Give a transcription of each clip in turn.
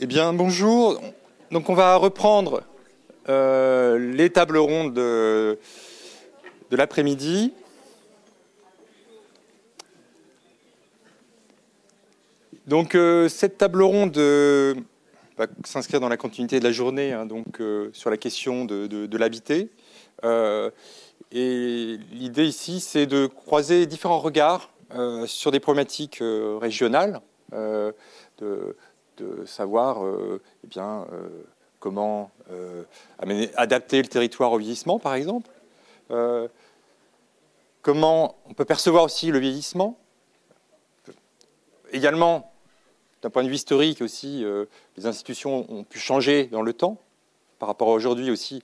Eh bien, bonjour. Donc, on va reprendre les tables rondes de l'après-midi. Donc, cette table ronde va s'inscrire dans la continuité de la journée, hein, donc, sur la question de l'habité. Et l'idée ici, c'est de croiser différents regards sur des problématiques régionales, de savoir eh bien, comment adapter le territoire au vieillissement, par exemple. Comment on peut percevoir aussi le vieillissement. Également, d'un point de vue historique aussi, les institutions ont pu changer dans le temps, par rapport à aujourd'hui aussi,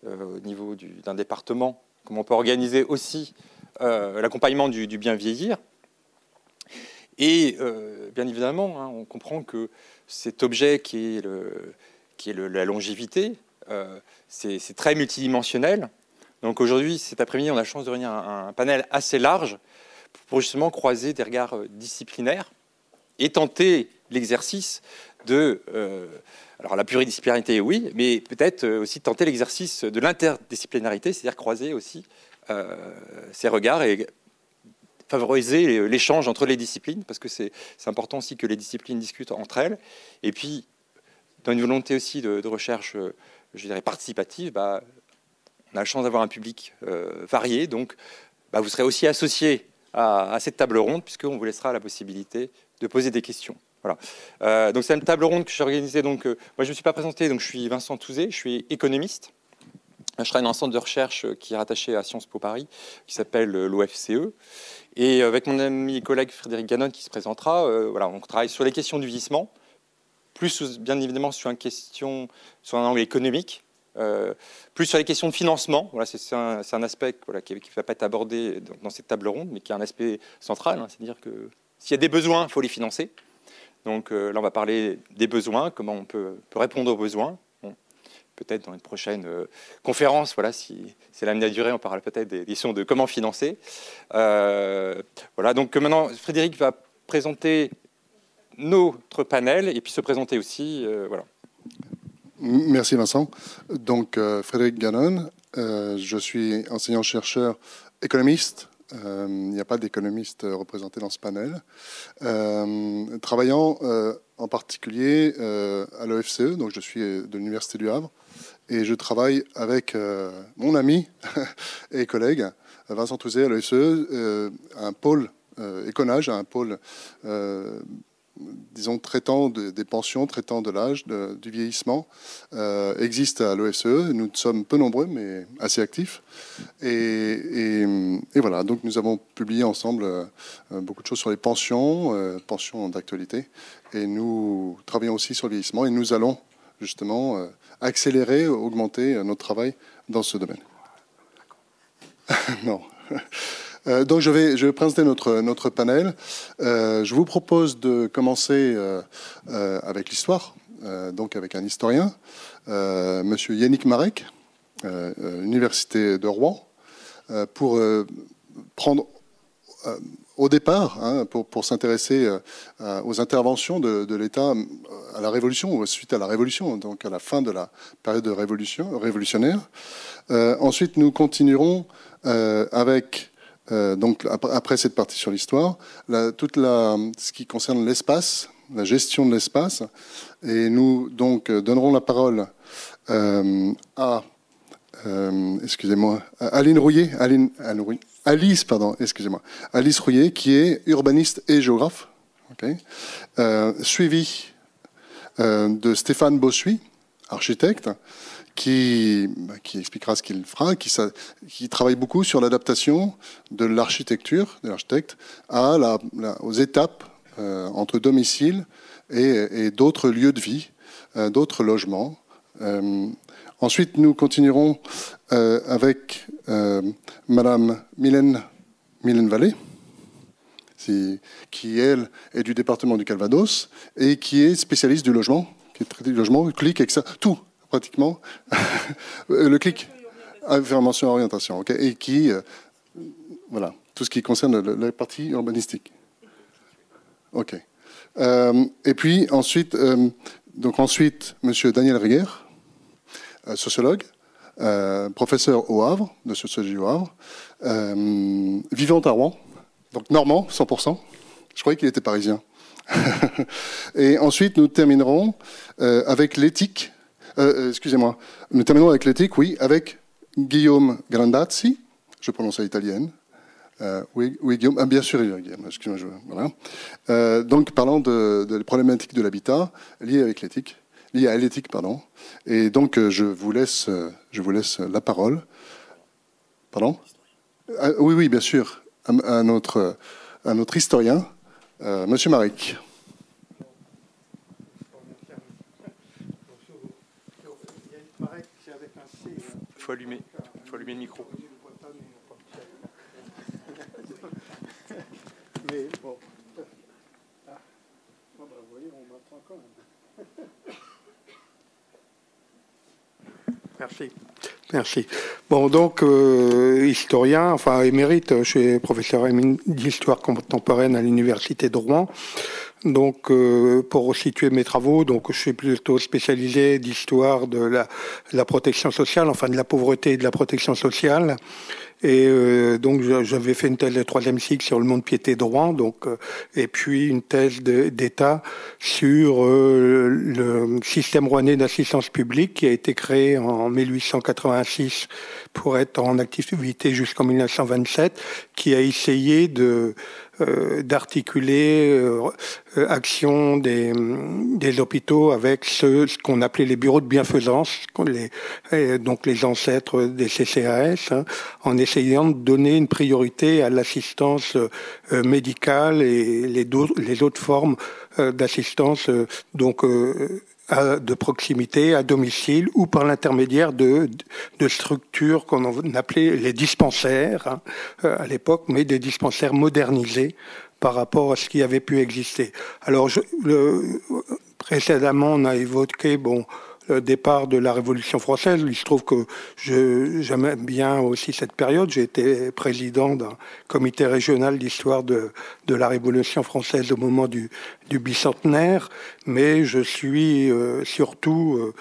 au niveau d'un département, comment on peut organiser aussi l'accompagnement du bien vieillir. Et bien évidemment, hein, on comprend que cet objet qui est la longévité, c'est très multidimensionnel. Donc aujourd'hui, cet après-midi, on a la chance de réunir un panel assez large pour justement croiser des regards disciplinaires et tenter l'exercice de... alors la pluridisciplinarité, oui, mais peut-être aussi tenter l'exercice de l'interdisciplinarité, c'est-à-dire croiser aussi ces regards et favoriser l'échange entre les disciplines, parce que c'est important aussi que les disciplines discutent entre elles. Et puis, dans une volonté aussi de recherche, je dirais, participative, on a la chance d'avoir un public varié, donc vous serez aussi associés à cette table ronde, puisqu'on vous laissera la possibilité de poser des questions. Voilà. Donc c'est une table ronde que j'ai organisée. Donc, moi, je ne me suis pas présenté, donc je suis Vincent Touzé, je suis économiste. Je travaille dans un centre de recherche qui est rattaché à Sciences Po Paris, qui s'appelle l'OFCE. Et avec mon ami et collègue Frédéric Gannon, qui se présentera, voilà, on travaille sur les questions du vieillissement, plus bien évidemment sur un angle économique, plus sur les questions de financement. Voilà, c'est un aspect qui ne va pas être abordé dans cette table ronde, mais qui est un aspect central, hein, c'est-à-dire que s'il y a des besoins, il faut les financer. Donc là, on va parler des besoins, comment on peut répondre aux besoins. Peut-être dans une prochaine conférence, voilà, si c'est l'amener à durer, on parlera peut-être des questions de comment financer. Voilà, donc maintenant, Frédéric va présenter notre panel et puis se présenter aussi. Voilà. Merci Vincent. Donc, Frédéric Gannon, je suis enseignant-chercheur économiste. Il n'y a pas d'économiste représenté dans ce panel. Travaillant en particulier à l'OFCE, donc je suis de l'Université du Havre, et je travaille avec mon ami et collègue Vincent Touzé à l'OFCE, un pôle éconage, un pôle disons, traitant des pensions, traitant de l'âge, du vieillissement, existe à l'OFCE. Nous sommes peu nombreux, mais assez actifs. Et voilà, donc nous avons publié ensemble beaucoup de choses sur les pensions, pensions d'actualité. Et nous travaillons aussi sur le vieillissement. Et nous allons justement accélérer, augmenter notre travail dans ce domaine. Non. Donc je vais présenter notre panel. Je vous propose de commencer avec l'histoire, donc avec un historien, Monsieur Yannick Marek, Université de Rouen, pour prendre au départ, hein, pour s'intéresser aux interventions de l'État à la Révolution, ou suite à la Révolution, donc à la fin de la période de révolutionnaire. Ensuite, nous continuerons avec... donc après cette partie sur l'histoire, ce qui concerne l'espace, la gestion de l'espace, et nous donc donnerons la parole à Alice Rouillet, qui est urbaniste et géographe, okay, suivi de Stéphane Bossuy, architecte, qui expliquera ce qu'il fera, qui travaille beaucoup sur l'adaptation de l'architecture, de l'architecte, aux étapes entre domicile et d'autres lieux de vie, d'autres logements. Ensuite, nous continuerons avec Madame Mylène Vallée, qui, elle, est du département du Calvados et qui est spécialiste du logement, qui est traité du logement, clic, etc. Tout. Pratiquement, le clic, information orientation, okay, et qui, voilà, tout ce qui concerne la partie urbanistique. Ok. Et puis ensuite, Donc ensuite, Monsieur Daniel Reger, sociologue, professeur au Havre, de sociologie au Havre, vivant à Rouen, donc normand, 100%. Je croyais qu'il était parisien. Et ensuite, nous terminerons avec l'éthique. Excusez-moi. Nous terminerons avec l'éthique, oui, avec Guillaume Grandazzi. Je prononce à l'italienne. Oui, Guillaume. Ah, bien sûr, Guillaume. Excusez-moi. Voilà. Donc, parlant de problématiques de l'habitat liées à l'éthique, pardon. Et donc, je vous laisse la parole. Pardon ? Oui, bien sûr. À notre historien, Monsieur Maric. Il faut allumer le micro. Mais bon. Vous voyez, on m'entend quand même. Merci. Bon, donc, historien, enfin émérite, je suis professeur d'histoire contemporaine à l'université de Rouen. Donc, pour situer mes travaux, donc je suis plutôt spécialisé d'histoire de la protection sociale, enfin de la pauvreté et de la protection sociale. Et donc j'avais fait une thèse de 3e cycle sur le mont-de-piété de Rouen, donc, et puis une thèse d'État sur le système rouennais d'assistance publique qui a été créé en 1886 pour être en activité jusqu'en 1927, qui a essayé d'articuler action des hôpitaux avec ce qu'on appelait les bureaux de bienfaisance, donc les ancêtres des CCAS, hein, en essayant de donner une priorité à l'assistance médicale et les autres formes d'assistance de proximité, à domicile ou par l'intermédiaire de structures qu'on appelait les dispensaires hein, à l'époque, mais des dispensaires modernisés par rapport à ce qui avait pu exister. Alors, précédemment, on a évoqué le départ de la Révolution française. Il se trouve que j'aime bien aussi cette période. J'ai été président d'un comité régional d'histoire de la Révolution française au moment du bicentenaire, mais je suis surtout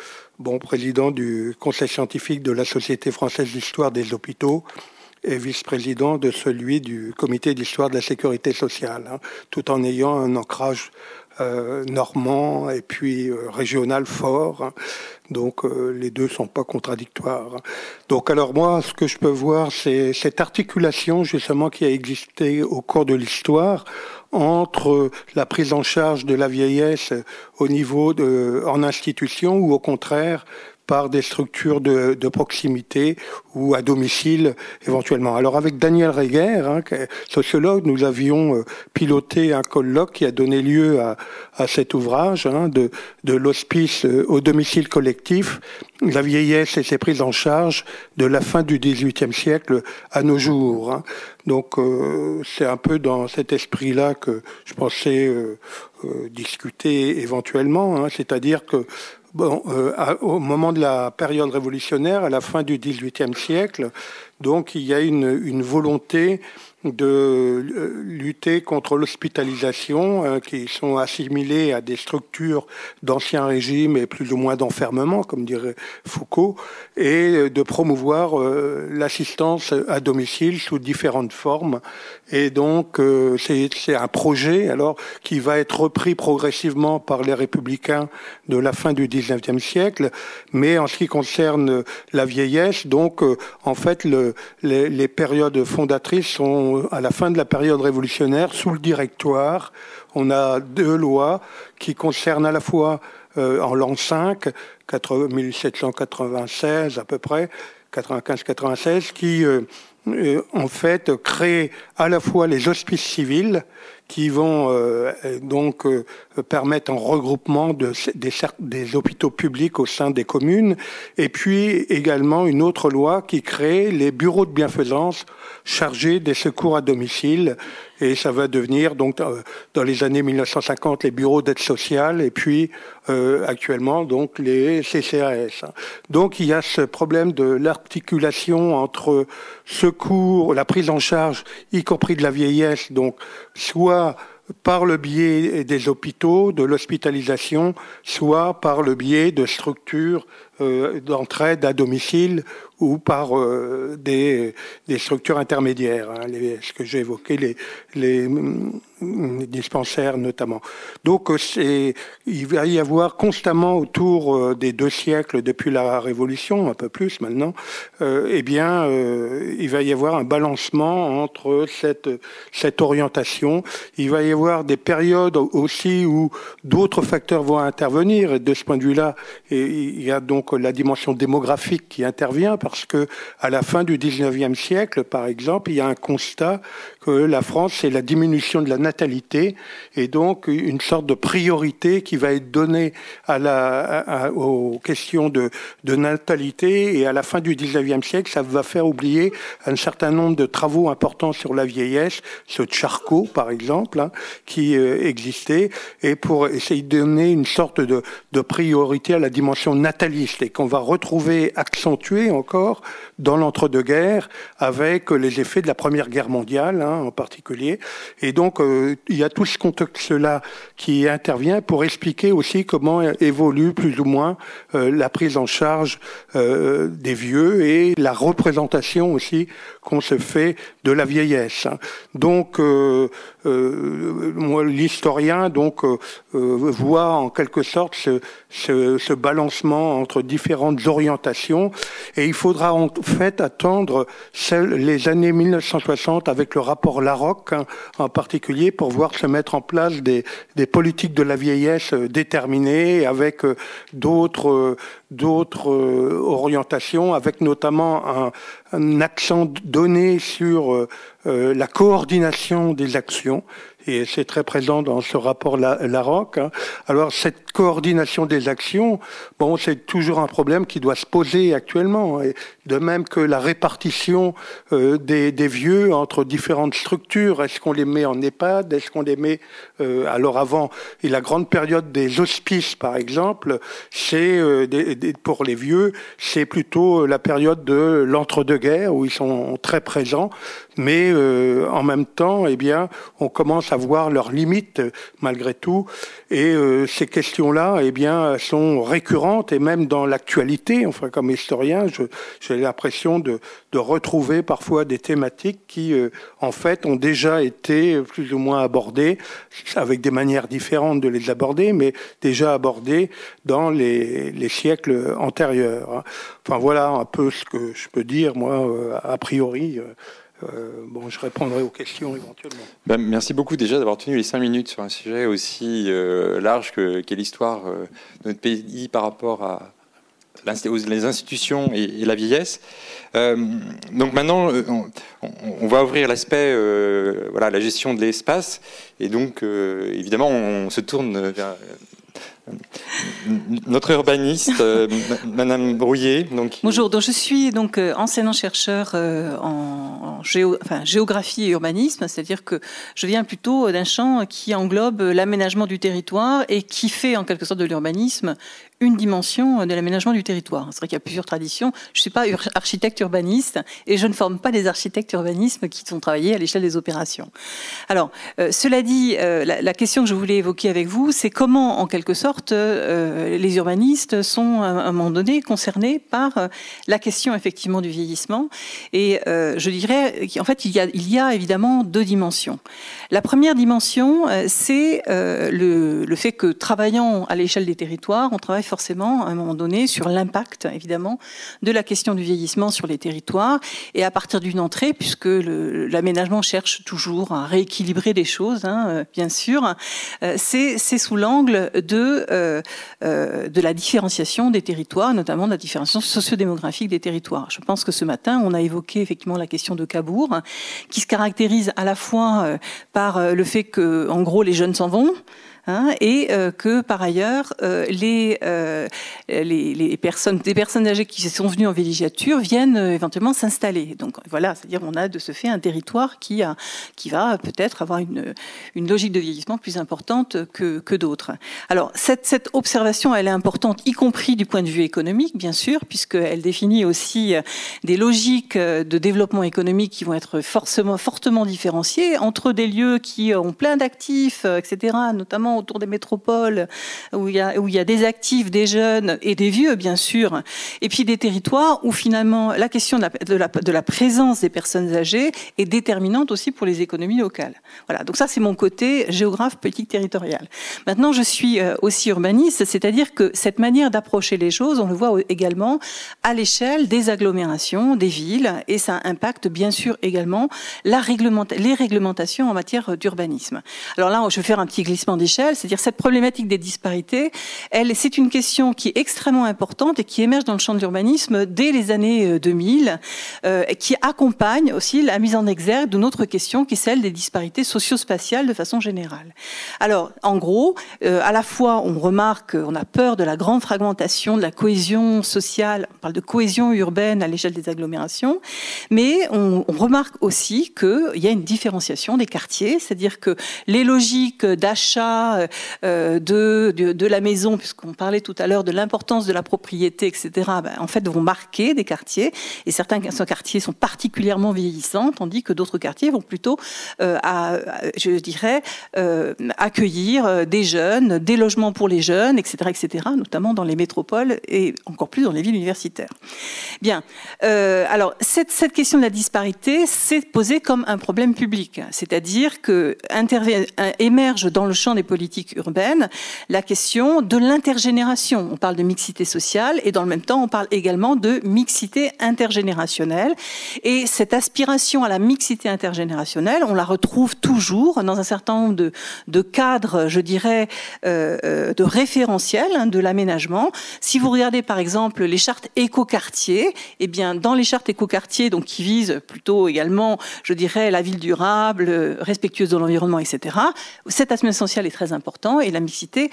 président du conseil scientifique de la Société française d'histoire des hôpitaux et vice-président de celui du comité d'histoire de la sécurité sociale, hein, tout en ayant un ancrage normand et puis régional fort. Hein. Donc les deux sont pas contradictoires. Donc alors moi, ce que je peux voir, c'est cette articulation justement qui a existé au cours de l'histoire entre la prise en charge de la vieillesse au niveau en institution ou au contraire par des structures de proximité ou à domicile éventuellement. Alors avec Daniel Reger, hein, sociologue, nous avions piloté un colloque qui a donné lieu à cet ouvrage hein, de l'hospice au domicile collectif, la vieillesse et ses prises en charge de la fin du XVIIIe siècle à nos jours. Hein. Donc c'est un peu dans cet esprit-là que je pensais discuter éventuellement, hein, c'est-à-dire que au moment de la période révolutionnaire, à la fin du XVIIIe siècle, donc il y a une volonté de lutter contre l'hospitalisation qui sont assimilées à des structures d'ancien régime et plus ou moins d'enfermement, comme dirait Foucault, et de promouvoir l'assistance à domicile sous différentes formes. Et donc c'est un projet alors qui va être repris progressivement par les républicains de la fin du XIXe siècle, mais en ce qui concerne la vieillesse, donc en fait les périodes fondatrices sont à la fin de la période révolutionnaire sous le Directoire. On a 2 lois qui concernent à la fois en l'an 5, 1796 à peu près, 95-96, qui en fait créent à la fois les hospices civils qui vont donc permettre un regroupement des hôpitaux publics au sein des communes, et puis également une autre loi qui crée les bureaux de bienfaisance chargés des secours à domicile, et ça va devenir donc dans les années 1950 les bureaux d'aide sociale, et puis actuellement donc les CCAS. Donc il y a ce problème de l'articulation entre secours, la prise en charge, y compris de la vieillesse, donc soit par le biais des hôpitaux, de l'hospitalisation, soit par le biais de structures d'entraide à domicile ou par des structures intermédiaires, hein, ce que j'ai évoqué, les dispensaires notamment. Donc il va y avoir constamment autour des 2 siècles depuis la Révolution, un peu plus maintenant, il va y avoir un balancement entre cette orientation. Il va y avoir des périodes aussi où d'autres facteurs vont intervenir. Et de ce point de vue-là, il y a donc la dimension démographique qui intervient parce que à la fin du 19e siècle, par exemple, il y a un constat que la France, c'est la diminution de la natalité et donc une sorte de priorité qui va être donnée aux questions de natalité. Et à la fin du 19e siècle, ça va faire oublier un certain nombre de travaux importants sur la vieillesse, ceux de Charcot, par exemple, hein, qui existaient, et pour essayer de donner une sorte de priorité à la dimension nataliste et qu'on va retrouver accentuée encore dans l'entre-deux-guerres avec les effets de la Première Guerre mondiale, hein, en particulier. Et donc, il y a tout ce contexte-là qui intervient pour expliquer aussi comment évolue plus ou moins la prise en charge des vieux et la représentation aussi qu'on se fait de la vieillesse. Donc, moi, l'historien voit en quelque sorte ce balancement entre différentes orientations, et il faudra en fait attendre les années 1960 avec le rapport Larocque, hein, en particulier, pour voir se mettre en place des politiques de la vieillesse déterminées avec d'autres orientations, avec notamment un accent donné sur la coordination des actions. Et c'est très présent dans ce rapport Larocque. Hein. Alors, cette coordination des actions, bon, c'est toujours un problème qui doit se poser actuellement. Et de même que la répartition des vieux entre différentes structures. Est-ce qu'on les met en EHPAD? Est-ce qu'on les met... alors avant, et la grande période des hospices, par exemple, c'est pour les vieux, c'est plutôt la période de l'entre-deux-guerres, où ils sont très présents. Mais en même temps, eh bien, on commence à voir leurs limites malgré tout. Et ces questions-là, eh bien, sont récurrentes et même dans l'actualité. Enfin, comme historien, j'ai l'impression de retrouver parfois des thématiques qui, en fait, ont déjà été plus ou moins abordées, avec des manières différentes de les aborder, mais déjà abordées dans les siècles antérieurs. Enfin, voilà un peu ce que je peux dire, moi, a priori. Bon, je répondrai aux questions éventuellement. Ben, merci beaucoup déjà d'avoir tenu les 5 minutes sur un sujet aussi large qu'est l'histoire de notre pays par rapport à les institutions et la vieillesse. Donc maintenant, on va ouvrir l'aspect, voilà, la gestion de l'espace. Et donc, évidemment, on se tourne vers notre urbaniste, Madame Brouillet. Donc, bonjour, donc je suis donc enseignant-chercheur en géographie et urbanisme, c'est-à-dire que je viens plutôt d'un champ qui englobe l'aménagement du territoire et qui fait en quelque sorte de l'urbanisme une dimension de l'aménagement du territoire. C'est vrai qu'il y a plusieurs traditions. Je ne suis pas architecte urbaniste et je ne forme pas des architectes urbanisme qui sont travaillés à l'échelle des opérations. Alors, cela dit, la question que je voulais évoquer avec vous, c'est comment, en quelque sorte, les urbanistes sont, à un moment donné, concernés par la question, effectivement, du vieillissement. Et je dirais qu'en fait, il y a évidemment 2 dimensions. La première dimension, c'est le fait que, travaillant à l'échelle des territoires, on travaille forcément, à un moment donné, sur l'impact, évidemment, de la question du vieillissement sur les territoires. Et à partir d'une entrée, puisque l'aménagement cherche toujours à rééquilibrer des choses, hein, bien sûr, c'est sous l'angle de la différenciation des territoires, notamment de la différenciation sociodémographique des territoires. Je pense que ce matin, on a évoqué effectivement la question de Cabourg, qui se caractérise à la fois par le fait que, en gros, les jeunes s'en vont, et que par ailleurs des personnes âgées qui sont venues en villégiature viennent éventuellement s'installer. Donc voilà, c'est-à-dire on a de ce fait un territoire qui va peut-être avoir une logique de vieillissement plus importante que d'autres. Alors cette observation, elle est importante, y compris du point de vue économique, bien sûr, puisqu'elle définit aussi des logiques de développement économique qui vont être fortement différenciées entre des lieux qui ont plein d'actifs, etc., notamment autour des métropoles, où il y a des actifs, des jeunes et des vieux, bien sûr, et puis des territoires où finalement la question de la présence des personnes âgées est déterminante aussi pour les économies locales. Voilà, donc ça c'est mon côté géographe politique territoriale. Maintenant, je suis aussi urbaniste, c'est-à-dire que cette manière d'approcher les choses, on le voit également à l'échelle des agglomérations, des villes, et ça impacte bien sûr également les réglementations en matière d'urbanisme. Alors là, je vais faire un petit glissement d'échelle, c'est-à-dire cette problématique des disparités, c'est une question qui est extrêmement importante et qui émerge dans le champ de l'urbanisme dès les années 2000, qui accompagne aussi la mise en exergue d'une autre question qui est celle des disparités socio-spatiales de façon générale. Alors, en gros, à la fois, on remarque, on a peur de la grande fragmentation, de la cohésion sociale, on parle de cohésion urbaine à l'échelle des agglomérations, mais on remarque aussi qu'il y a une différenciation des quartiers, c'est-à-dire que les logiques d'achat de la maison, puisqu'on parlait tout à l'heure de l'importance de la propriété, etc., en fait, vont marquer des quartiers, et certains quartiers sont particulièrement vieillissants, tandis que d'autres quartiers vont plutôt, accueillir des jeunes, des logements pour les jeunes, etc., notamment dans les métropoles et encore plus dans les villes universitaires. Bien, alors cette question de la disparité s'est posée comme un problème public, c'est-à-dire que émerge dans le champ des politiques urbaines la question de l'intergénération. On parle de mixité sociale et dans le même temps on parle également de mixité intergénérationnelle, et cette aspiration à la mixité intergénérationnelle, on la retrouve toujours dans un certain nombre de cadres, je dirais, de référentiels de l'aménagement. Si vous regardez par exemple les chartes écoquartiers, eh bien dans les chartes écoquartiers, donc qui visent plutôt également, je dirais, la ville durable, respectueuse de l'environnement, etc., cet aspect social est très important et la mixité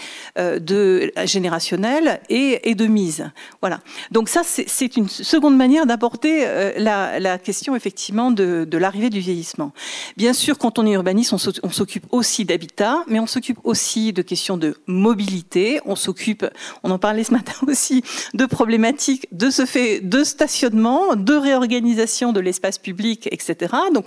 générationnelle est de mise. Voilà. Donc ça, c'est une seconde manière d'aborder la question effectivement de l'arrivée du vieillissement. Bien sûr, quand on est urbaniste, on s'occupe aussi d'habitat, mais on s'occupe aussi de questions de mobilité, on en parlait ce matin aussi, de problématiques de ce fait de stationnement, de réorganisation de l'espace public, etc. Donc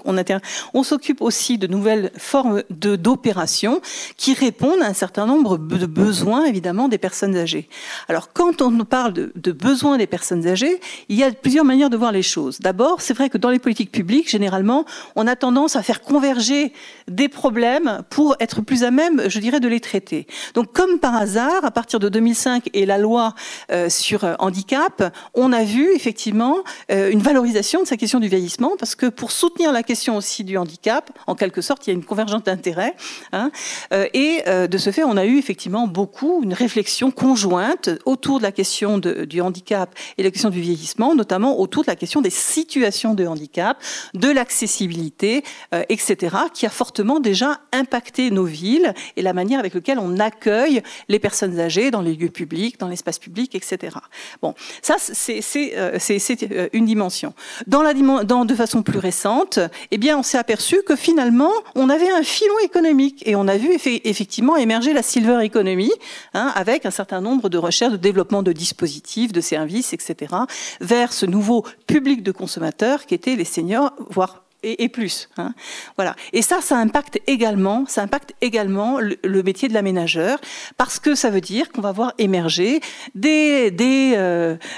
on s'occupe aussi de nouvelles formes d'opérations qui répondent à un certain nombre de besoins, évidemment, des personnes âgées. Alors, quand on parle de besoins des personnes âgées, il y a plusieurs manières de voir les choses. D'abord, c'est vrai que dans les politiques publiques, généralement, on a tendance à faire converger des problèmes pour être plus à même, je dirais, de les traiter. Donc, comme par hasard, à partir de 2005 et la loi sur handicap, on a vu effectivement une valorisation de cette question du vieillissement, parce que pour soutenir la question aussi du handicap, en quelque sorte, il y a une convergence d'intérêts, et de ce fait, on a eu effectivement une réflexion conjointe autour de la question du handicap et de la question du vieillissement, notamment autour de la question des situations de handicap, de l'accessibilité, etc., qui a fortement déjà impacté nos villes et la manière avec laquelle on accueille les personnes âgées dans les lieux publics, dans l'espace public, etc. Bon, ça, c'est une dimension. De façon plus récente, eh bien, on s'est aperçu que finalement, on avait un filon économique et on a vu effectivement émerger la silver economy, avec un certain nombre de recherches de développement de dispositifs, de services, etc., vers ce nouveau public de consommateurs qui étaient les seniors, voire et plus. Voilà. Et ça impacte également le métier de l'aménageur, parce que ça veut dire qu'on va voir émerger des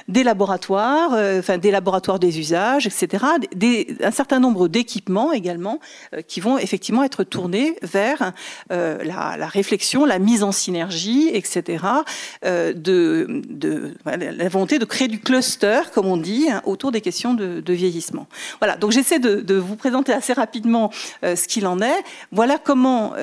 laboratoires, des laboratoires des usages, etc., un certain nombre d'équipements également qui vont effectivement être tournés vers la réflexion, la mise en synergie, etc., la volonté de créer du cluster, comme on dit, autour des questions de vieillissement. Voilà. Donc j'essaie de vous vous présenter assez rapidement ce qu'il en est. Voilà comment,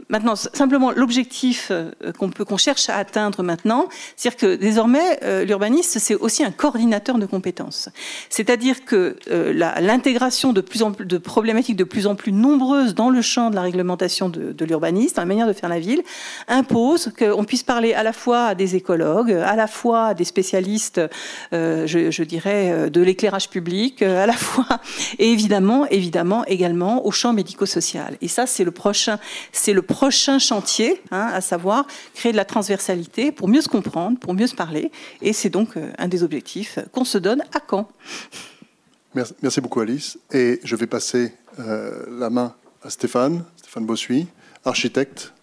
maintenant, simplement l'objectif qu'on cherche à atteindre maintenant, c'est-à-dire que désormais, l'urbaniste, c'est aussi un coordinateur de compétences. C'est-à-dire que l'intégration de problématiques de plus en plus nombreuses dans le champ de la réglementation de l'urbanisme, dans la manière de faire la ville, impose qu'on puisse parler à la fois à des écologues, à la fois à des spécialistes, je dirais, de l'éclairage public, à la fois, et évidemment également au champ médico-social. Et ça, c'est le prochain chantier, hein, à savoir créer de la transversalité pour mieux se comprendre, pour mieux se parler. Et c'est donc un des objectifs qu'on se donne à Caen. Merci beaucoup, Alice. Et je vais passer la main à Stéphane Bossuy, architecte,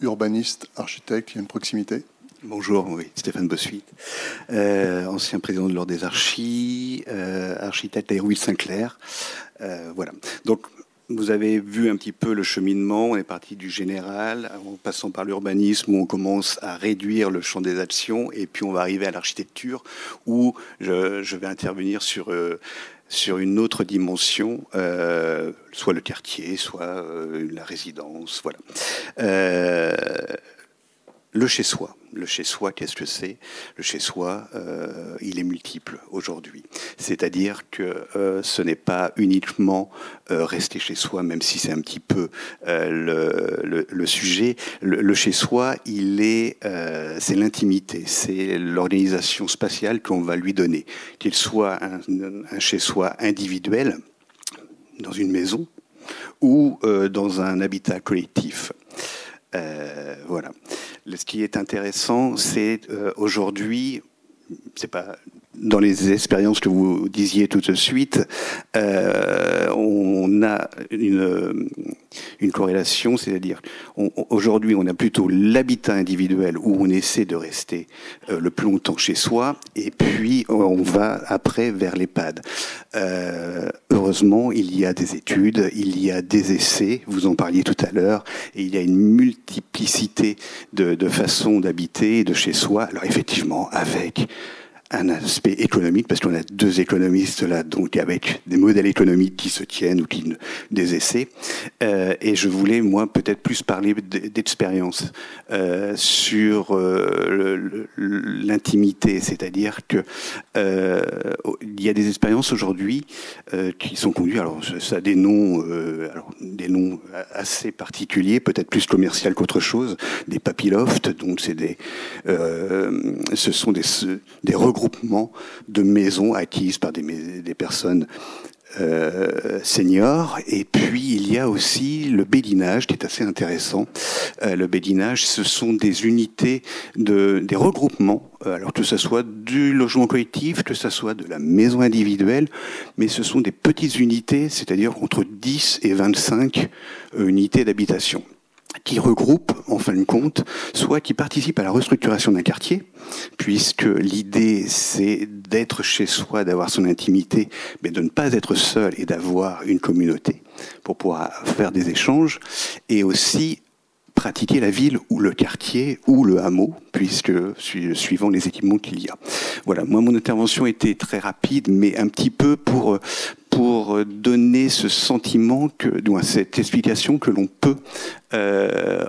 urbaniste, architecte, il y a une proximité. Bonjour, oui, Stéphane Bossuy, ancien président de l'Ordre des Archis, architecte à Hérouville-Saint-Clair. Voilà. Donc, vous avez vu un petit peu le cheminement. On est parti du général, en passant par l'urbanisme, où on commence à réduire le champ des actions, et puis on va arriver à l'architecture, où je vais intervenir sur une autre dimension, soit le quartier, soit la résidence, voilà. Le chez-soi. Le chez-soi, qu'est-ce que c'est? Le chez-soi, il est multiple aujourd'hui. C'est-à-dire que ce n'est pas uniquement rester chez soi, même si c'est un petit peu le sujet. Le chez-soi, c'est l'intimité, c'est l'organisation spatiale qu'on va lui donner. Qu'il soit un chez-soi individuel, dans une maison, ou dans un habitat collectif. Voilà. Ce qui est intéressant, c'est aujourd'hui, c'est pas dans les expériences que vous disiez tout de suite, on a une corrélation, c'est-à-dire aujourd'hui on a plutôt l'habitat individuel où on essaie de rester le plus longtemps chez soi, et puis on va après vers l'EHPAD. Heureusement, il y a des études, il y a des essais, vous en parliez tout à l'heure, et il y a une multiplicité de façons d'habiter et de chez soi. Alors effectivement, avec un aspect économique, parce qu'on a deux économistes là, donc avec des modèles économiques qui se tiennent ou des essais. Et je voulais, moi, peut-être plus parler d'expérience sur l'intimité, c'est-à-dire que il y a des expériences aujourd'hui qui sont conduites. Alors, ça a des noms assez particuliers, peut-être plus commercial qu'autre chose. Des papilofts, donc ce sont des regroupements de maisons acquises par des personnes seniors. Et puis il y a aussi le bédinage qui est assez intéressant. Le bédinage, ce sont des unités, des regroupements, alors que ce soit du logement collectif, que ce soit de la maison individuelle, mais ce sont des petites unités, c'est-à-dire entre 10 et 25 unités d'habitation, qui regroupent, en fin de compte, soit qui participent à la restructuration d'un quartier, puisque l'idée, c'est d'être chez soi, d'avoir son intimité, mais de ne pas être seul et d'avoir une communauté pour pouvoir faire des échanges, et aussi pratiquer la ville ou le quartier ou le hameau, puisque suivant les équipements qu'il y a. Voilà, moi mon intervention était très rapide, mais un petit peu pour donner ce sentiment, cette explication que l'on peut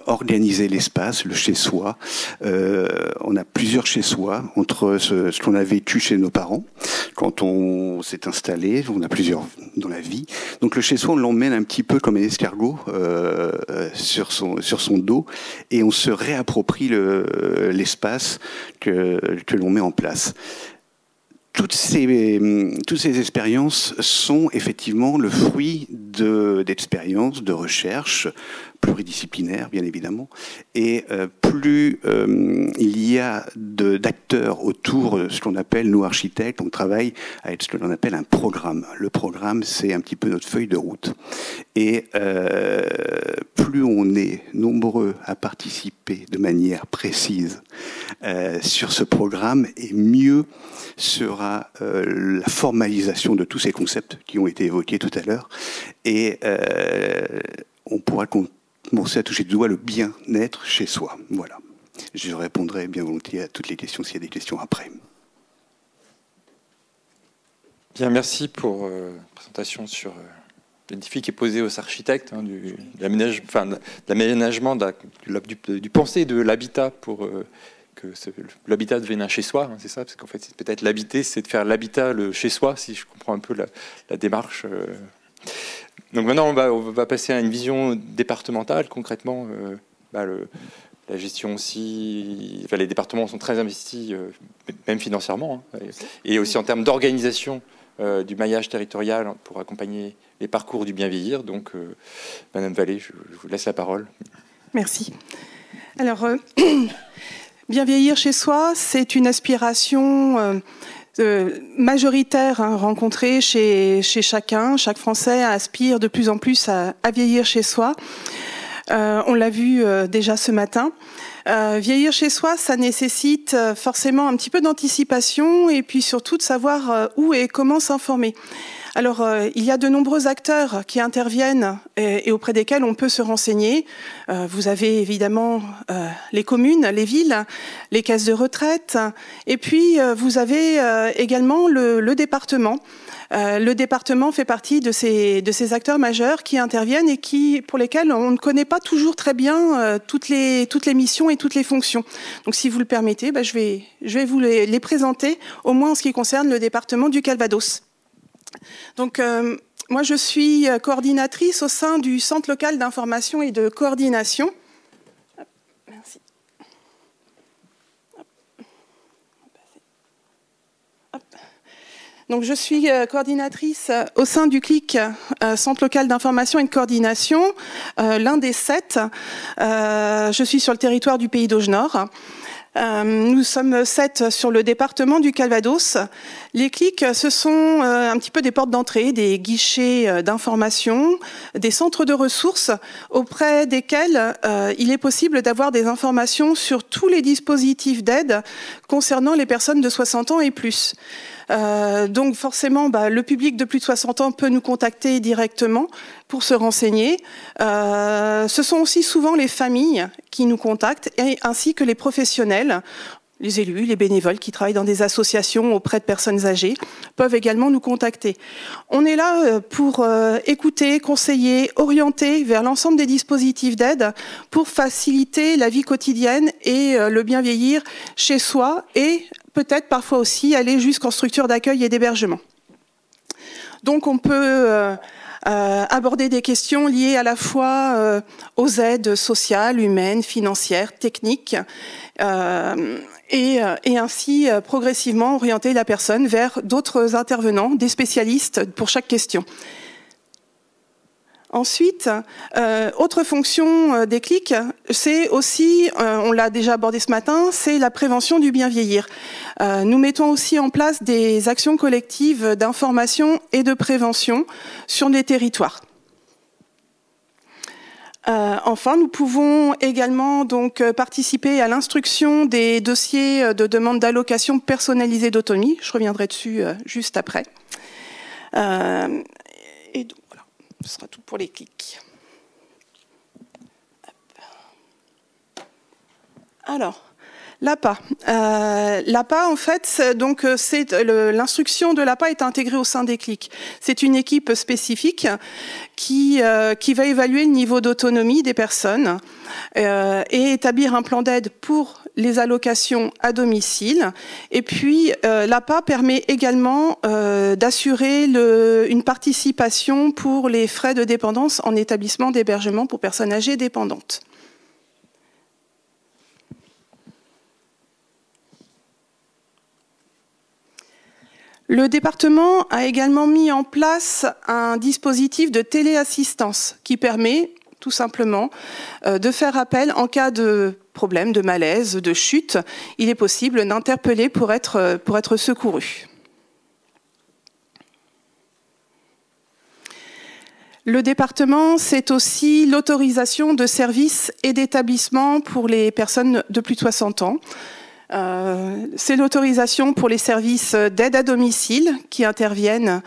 organiser l'espace, le chez-soi. On a plusieurs chez-soi, entre ce qu'on a vécu chez nos parents, quand on s'est installé, on a plusieurs dans la vie. Donc le chez-soi, on l'emmène un petit peu comme un escargot sur son dos, et on se réapproprie l'espace que l'on met en place. Toutes ces expériences sont effectivement le fruit d'expériences, de recherches pluridisciplinaires, bien évidemment, et plus il y a d'acteurs autour de ce qu'on appelle, nous architectes, on travaille avec ce que l'on appelle un programme. Le programme, c'est un petit peu notre feuille de route. Et plus on est nombreux à participer de manière précise sur ce programme, et mieux sera la formalisation de tous ces concepts qui ont été évoqués tout à l'heure, et on pourra commencer à toucher du doigt le bien-être chez soi. Voilà. Je répondrai bien volontiers à toutes les questions s'il y a des questions après. Bien, merci pour la présentation sur défi qui est posé aux architectes, hein, de l'aménagement, du penser de l'habitat pour que l'habitat devienne un chez-soi, hein, c'est ça, parce qu'en fait, peut-être l'habiter, c'est de faire l'habitat le chez-soi, si je comprends un peu la démarche. Donc maintenant, on va passer à une vision départementale, concrètement. La gestion aussi, les départements sont très investis, même financièrement, hein, et aussi en termes d'organisation du maillage territorial pour accompagner les parcours du bien vieillir. Donc, Madame Vallée, je vous laisse la parole. Merci. Alors, bien vieillir chez soi, c'est une aspiration majoritaire, hein, rencontrée chez chacun. Chaque Français aspire de plus en plus à vieillir chez soi. On l'a vu déjà ce matin. Vieillir chez soi, ça nécessite forcément un petit peu d'anticipation et puis surtout de savoir où et comment s'informer. Alors, il y a de nombreux acteurs qui interviennent et auprès desquels on peut se renseigner. Vous avez évidemment les communes, les villes, les caisses de retraite, et puis vous avez également le département. Le département fait partie de ces acteurs majeurs qui interviennent et pour lesquels on ne connaît pas toujours très bien toutes les missions et toutes les fonctions. Donc, si vous le permettez, je vais vous les présenter, au moins en ce qui concerne le département du Calvados. Donc, moi, je suis coordinatrice au sein du Centre local d'information et de coordination. Merci. Donc, je suis coordinatrice au sein du CLIC, Centre local d'information et de coordination, l'un des 7. Je suis sur le territoire du Pays d'Auge Nord. Nous sommes 7 sur le département du Calvados. Les CLIC, ce sont un petit peu des portes d'entrée, des guichets d'information, des centres de ressources auprès desquels il est possible d'avoir des informations sur tous les dispositifs d'aide concernant les personnes de 60 ans et plus. Donc forcément, le public de plus de 60 ans peut nous contacter directement pour se renseigner. Ce sont aussi souvent les familles qui nous contactent, ainsi que les professionnels, les élus, les bénévoles qui travaillent dans des associations auprès de personnes âgées, peuvent également nous contacter. On est là pour écouter, conseiller, orienter vers l'ensemble des dispositifs d'aide pour faciliter la vie quotidienne et le bien vieillir chez soi et peut-être parfois aussi aller jusqu'en structure d'accueil et d'hébergement. Donc on peut aborder des questions liées à la fois aux aides sociales, humaines, financières, techniques, et ainsi progressivement orienter la personne vers d'autres intervenants, des spécialistes pour chaque question. Ensuite, autre fonction des CLIC, c'est aussi, on l'a déjà abordé ce matin, c'est la prévention du bien vieillir. Nous mettons aussi en place des actions collectives d'information et de prévention sur les territoires. Enfin, nous pouvons également donc participer à l'instruction des dossiers de demande d'allocation personnalisée d'autonomie. Je reviendrai dessus juste après. Et donc, voilà, ce sera tout pour les CLIC. Alors, l'APA. L'APA, en fait, c'est l'instruction de l'APA est intégrée au sein des CLIC. C'est une équipe spécifique qui va évaluer le niveau d'autonomie des personnes et établir un plan d'aide pour les allocations à domicile. Et puis, l'APA permet également d'assurer une participation pour les frais de dépendance en établissement d'hébergement pour personnes âgées dépendantes. Le département a également mis en place un dispositif de téléassistance qui permet tout simplement de faire appel en cas de problème, de malaise, de chute. Il est possible d'interpeller pour être secouru. Le département, c'est aussi l'autorisation de services et d'établissements pour les personnes de plus de 60 ans. C'est l'autorisation pour les services d'aide à domicile qui interviennent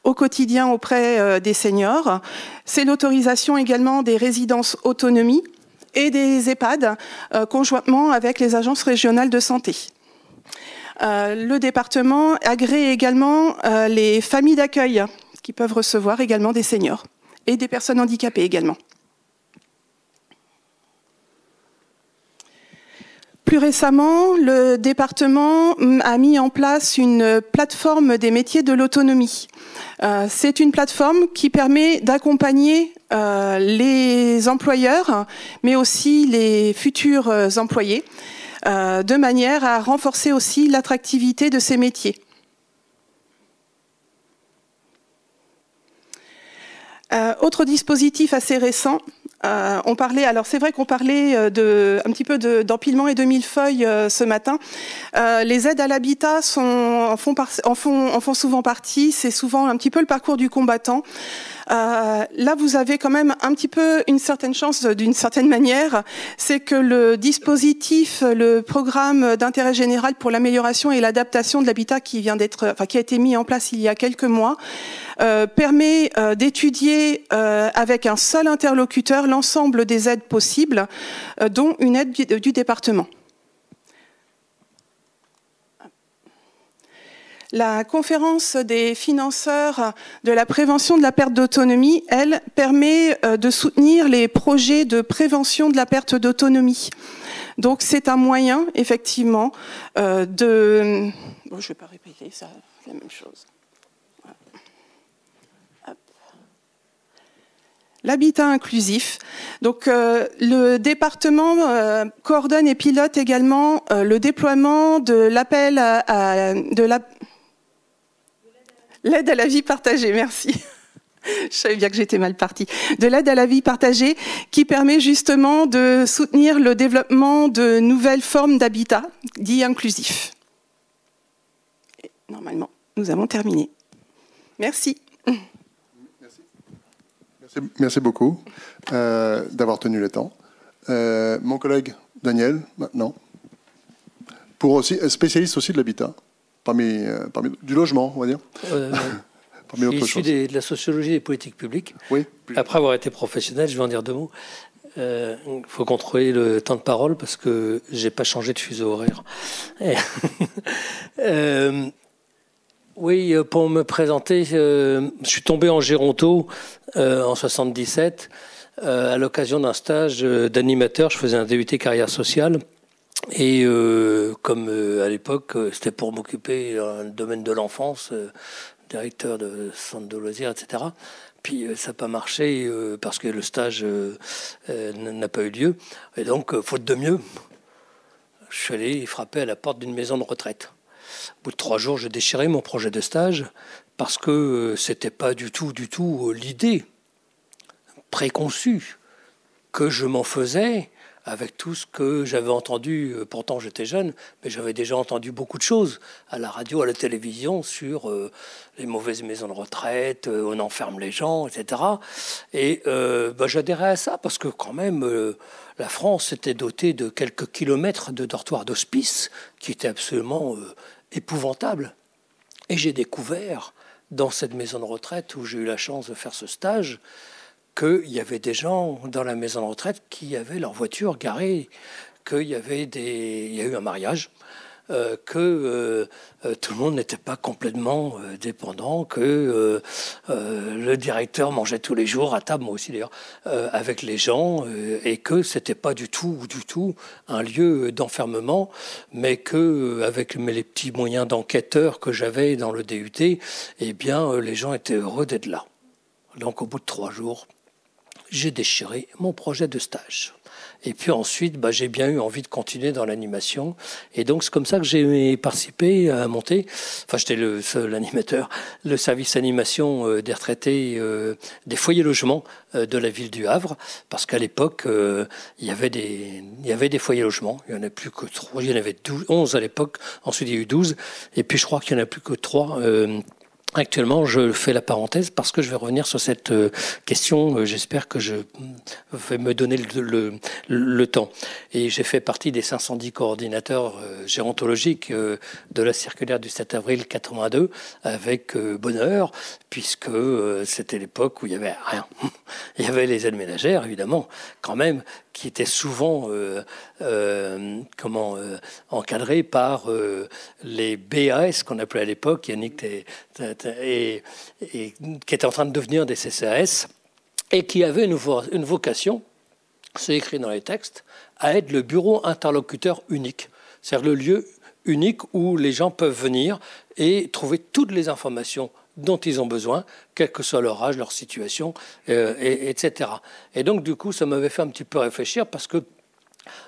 au quotidien auprès des seniors. C'est l'autorisation également des résidences autonomie et des EHPAD conjointement avec les agences régionales de santé. Le département agrée également les familles d'accueil qui peuvent recevoir également des seniors et des personnes handicapées également. Plus récemment, le département a mis en place une plateforme des métiers de l'autonomie. C'est une plateforme qui permet d'accompagner les employeurs, mais aussi les futurs employés, de manière à renforcer aussi l'attractivité de ces métiers. Autre dispositif assez récent, on parlait, alors c'est vrai qu'on parlait un petit peu d'empilement et de millefeuille ce matin. Les aides à l'habitat en font souvent partie. C'est souvent un petit peu le parcours du combattant. Là, vous avez quand même un petit peu une certaine chance, d'une certaine manière, c'est que le dispositif, le programme d'intérêt général pour l'amélioration et l'adaptation de l'habitat qui a été mis en place il y a quelques mois, permet d'étudier avec un seul interlocuteur l'ensemble des aides possibles, dont une aide du département. La conférence des financeurs de la prévention de la perte d'autonomie, elle, permet de soutenir les projets de prévention de la perte d'autonomie. Donc c'est un moyen, effectivement, de... Bon, je ne vais pas répéter, ça, c'est la même chose. L'habitat inclusif. Donc, le département coordonne et pilote également le déploiement de l'appel l'aide à la vie partagée. Merci. Je savais bien que j'étais mal partie. De l'aide à la vie partagée qui permet justement de soutenir le développement de nouvelles formes d'habitat dits inclusifs. Et normalement, nous avons terminé. Merci. Merci beaucoup d'avoir tenu le temps. Mon collègue Daniel, maintenant, spécialiste aussi de l'habitat, parmi du logement, on va dire. Je suis issu de la sociologie des politiques publiques. Oui. Après avoir été professionnel, je vais en dire deux mots. Il faut contrôler le temps de parole parce que j'ai pas changé de fuseau horaire. Oui, pour me présenter, je suis tombé en Géronto en 77 à l'occasion d'un stage d'animateur. Je faisais un DUT carrière sociale et comme à l'époque c'était pour m'occuper du domaine de l'enfance, directeur de centre de loisirs, etc. Puis ça n'a pas marché parce que le stage n'a pas eu lieu et donc faute de mieux, je suis allé frapper à la porte d'une maison de retraite. Au bout de 3 jours, je déchirais mon projet de stage parce que c'était pas du tout l'idée préconçue que je m'en faisais avec tout ce que j'avais entendu. Pourtant, j'étais jeune, mais j'avais déjà entendu beaucoup de choses à la radio, à la télévision sur les mauvaises maisons de retraite, on enferme les gens, etc. Et j'adhérais à ça parce que quand même, la France était dotée de quelques kilomètres de dortoirs d'hospice qui étaient absolument épouvantable. Et j'ai découvert, dans cette maison de retraite où j'ai eu la chance de faire ce stage, qu'il y avait des gens dans la maison de retraite qui avaient leur voiture garée, il y a eu un mariage, que tout le monde n'était pas complètement dépendant, que le directeur mangeait tous les jours à table, moi aussi d'ailleurs, avec les gens, et que c'était pas du tout un lieu d'enfermement, mais que avec les petits moyens d'enquêteur que j'avais dans le DUT, eh bien les gens étaient heureux d'être là. Donc au bout de 3 jours, j'ai déchiré mon projet de stage. Et puis ensuite, j'ai bien eu envie de continuer dans l'animation. Et donc, c'est comme ça que j'ai participé à monter. Enfin, j'étais le seul animateur, le service animation des retraités des foyers logements de la ville du Havre. Parce qu'à l'époque, il y avait des foyers logements. Il n'y en a plus que 3. Il y en avait 11 à l'époque. Ensuite, il y a eu 12. Et puis, je crois qu'il n'y en a plus que 3. Actuellement, je fais la parenthèse parce que je vais revenir sur cette question. J'espère que je vais me donner le temps. Et j'ai fait partie des 510 coordinateurs gérontologiques de la circulaire du 7 avril 82 avec bonheur, puisque c'était l'époque où il n'y avait rien. Il y avait les aides ménagères, évidemment, quand même, qui étaient souvent encadrés par les BAS qu'on appelait à l'époque, Yannick, et qui étaient en train de devenir des CCAS. et qui avait une vocation, c'est écrit dans les textes, à être le bureau interlocuteur unique. C'est-à-dire le lieu unique où les gens peuvent venir et trouver toutes les informations dont ils ont besoin, quel que soit leur âge, leur situation, etc. Et donc, du coup, ça m'avait fait un petit peu réfléchir parce que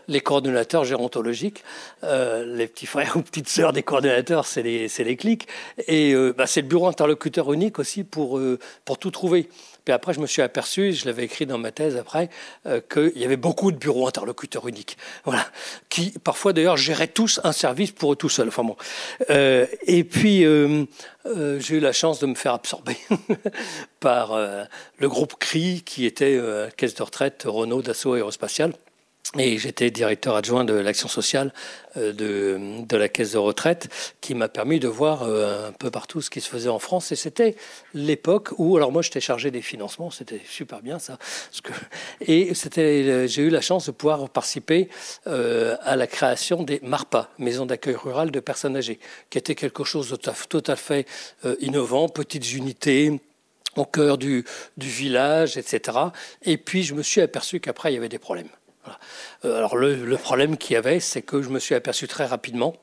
les coordonnateurs gérontologiques, les petits frères ou petites sœurs des coordonnateurs, c'est les clics. Et c'est le bureau interlocuteur unique aussi pour tout trouver. Puis après, je me suis aperçu, je l'avais écrit dans ma thèse après, qu'il y avait beaucoup de bureaux interlocuteurs uniques. Voilà. Qui, parfois d'ailleurs, géraient tous un service pour eux tout seuls. Enfin bon. Et puis, j'ai eu la chance de me faire absorber par le groupe CRI, qui était Caisse de retraite Renault, Dassault Aérospatiale. Et j'étais directeur adjoint de l'action sociale de la caisse de retraite, qui m'a permis de voir un peu partout ce qui se faisait en France. Et c'était l'époque où, alors moi j'étais chargé des financements, c'était super bien ça. Et j'ai eu la chance de pouvoir participer à la création des MARPA, Maisons d'accueil rural de personnes âgées, qui était quelque chose de tout à fait innovant, petites unités au cœur du village, etc. Et puis je me suis aperçu qu'après il y avait des problèmes. Voilà. Alors le problème qu'il y avait, c'est que je me suis aperçu très rapidement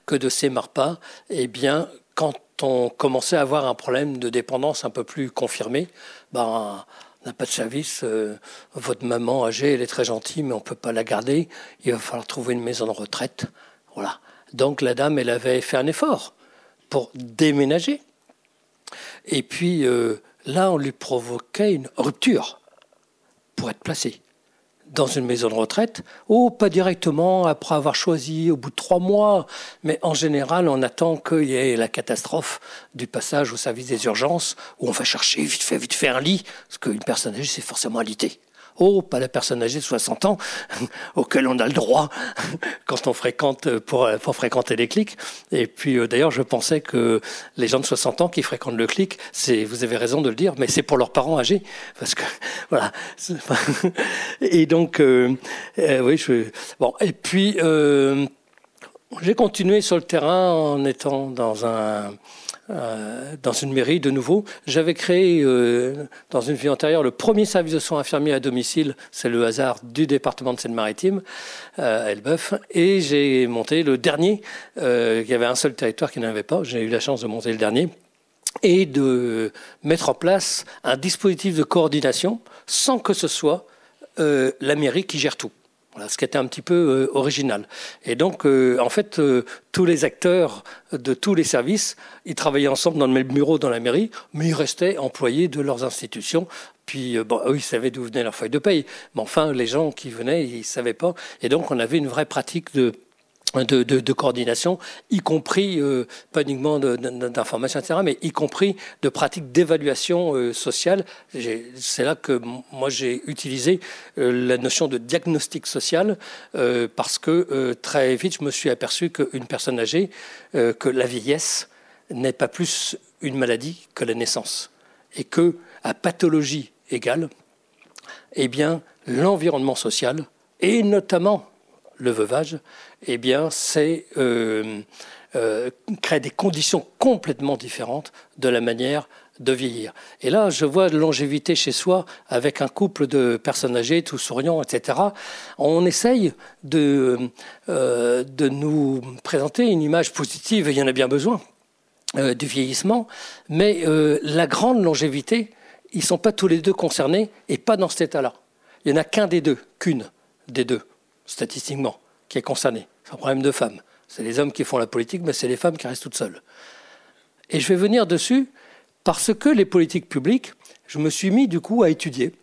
que de ces MARPA, eh bien, quand on commençait à avoir un problème de dépendance un peu plus confirmé, on n'a pas de service, votre maman âgée, elle est très gentille, mais on ne peut pas la garder, il va falloir trouver une maison de retraite. Voilà. Donc la dame, elle avait fait un effort pour déménager. Et puis là, on lui provoquait une rupture pour être placée dans une maison de retraite, pas directement après avoir choisi au bout de 3 mois, mais en général, on attend qu'il y ait la catastrophe du passage au service des urgences, où on va chercher vite fait un lit, parce qu'une personne âgée, c'est forcément alité. Pas la personne âgée de 60 ans, auquel on a le droit quand on fréquente pour fréquenter les clics. Et puis d'ailleurs, je pensais que les gens de 60 ans qui fréquentent le clic, vous avez raison de le dire, mais c'est pour leurs parents âgés, parce que voilà. Et donc, oui, bon. Et puis j'ai continué sur le terrain en étant dans une mairie de nouveau. J'avais créé dans une vie antérieure le premier service de soins infirmiers à domicile, c'est le hasard du département de Seine-Maritime, à Elbeuf, et j'ai monté le dernier, il y avait un seul territoire qui n'en avait pas, j'ai eu la chance de monter le dernier, et de mettre en place un dispositif de coordination sans que ce soit la mairie qui gère tout. Voilà, ce qui était un petit peu original. Et donc, en fait, tous les acteurs de tous les services, ils travaillaient ensemble dans le même bureau dans la mairie, mais ils restaient employés de leurs institutions. Puis, eux, ils savaient d'où venait leur feuille de paye. Mais enfin, les gens qui venaient, ils ne savaient pas. Et donc, on avait une vraie pratique de coordination, y compris, pas uniquement d'information, etc., mais y compris de pratiques d'évaluation sociale. C'est là que moi j'ai utilisé la notion de diagnostic social, parce que très vite je me suis aperçu qu'une personne âgée, que la vieillesse n'est pas plus une maladie que la naissance. Et que, à pathologie égale, eh bien, l'environnement social, et notamment le veuvage, eh bien, c'est créer des conditions complètement différentes de la manière de vieillir. Et là, je vois de longévité chez soi avec un couple de personnes âgées, tous souriants, etc. On essaye de nous présenter une image positive, et il y en a bien besoin, du vieillissement, mais la grande longévité, ils ne sont pas tous les deux concernés, et pas dans cet état-là. Il n'y en a qu'une des deux, statistiquement, qui est concernée. C'est un problème de femmes. C'est les hommes qui font la politique, mais c'est les femmes qui restent toutes seules. Et je vais venir dessus parce que les politiques publiques, je me suis mis du coup à étudier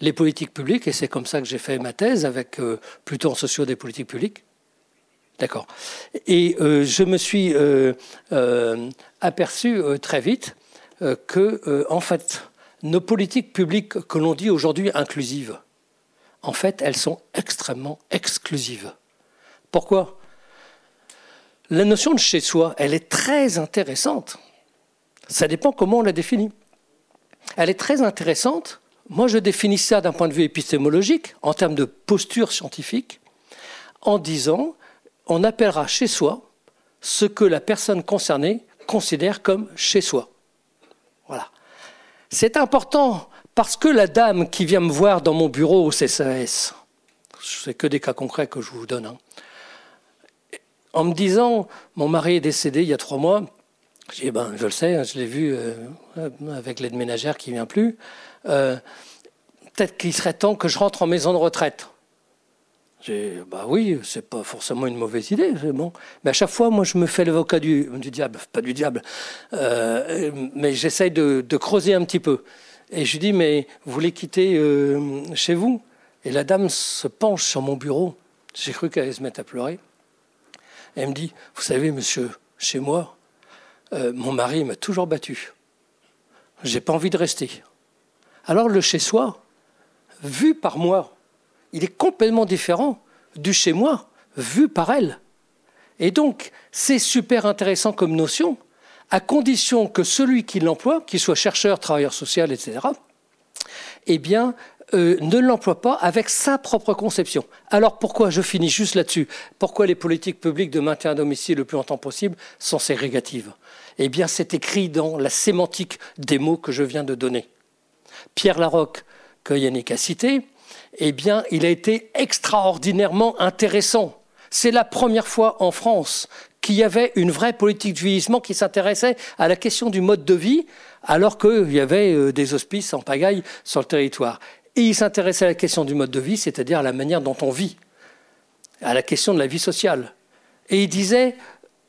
les politiques publiques, et c'est comme ça que j'ai fait ma thèse, avec plutôt en socio des politiques publiques. D'accord. Et je me suis aperçu très vite que, en fait, nos politiques publiques que l'on dit aujourd'hui inclusives, en fait, elles sont extrêmement exclusives. Pourquoi ? La notion de chez-soi, elle est très intéressante. Ça dépend comment on la définit. Elle est très intéressante. Moi, je définis ça d'un point de vue épistémologique, en termes de posture scientifique, en disant, on appellera chez soi ce que la personne concernée considère comme chez soi. Voilà. C'est important Parce que la dame qui vient me voir dans mon bureau au CCAS, c'est que des cas concrets que je vous donne, hein, en me disant « mon mari est décédé il y a 3 mois », j'ai dit « je le sais, je l'ai vu avec l'aide ménagère qui ne vient plus, peut-être qu'il serait temps que je rentre en maison de retraite ». J'ai dit « oui, c'est pas forcément une mauvaise idée, c'est bon ». Mais à chaque fois, moi, je me fais l'avocat du diable, pas du diable, mais j'essaye de creuser un petit peu. Et je lui dis « mais vous voulez quitter chez vous ?» Et la dame se penche sur mon bureau. J'ai cru qu'elle allait se mettre à pleurer. Et elle me dit « vous savez, monsieur, chez moi, mon mari m'a toujours battu. J'ai pas envie de rester. » Alors le chez-soi, vu par moi, il est complètement différent du chez-moi, vu par elle. Et donc, c'est super intéressant comme notion, à condition que celui qui l'emploie, qu'il soit chercheur, travailleur social, etc., eh bien, ne l'emploie pas avec sa propre conception. Alors pourquoi, je finis juste là-dessus, pourquoi les politiques publiques de maintien à domicile le plus longtemps possible sont ségrégatives? Eh bien, c'est écrit dans la sémantique des mots que je viens de donner. Pierre Laroque, que Yannick a cité, eh bien, il a été extraordinairement intéressant. C'est la première fois en France qu'il y avait une vraie politique du vieillissement qui s'intéressait à la question du mode de vie, alors qu'il y avait des hospices en pagaille sur le territoire. Et il s'intéressait à la question du mode de vie, c'est-à-dire à la manière dont on vit, à la question de la vie sociale. Et il disait,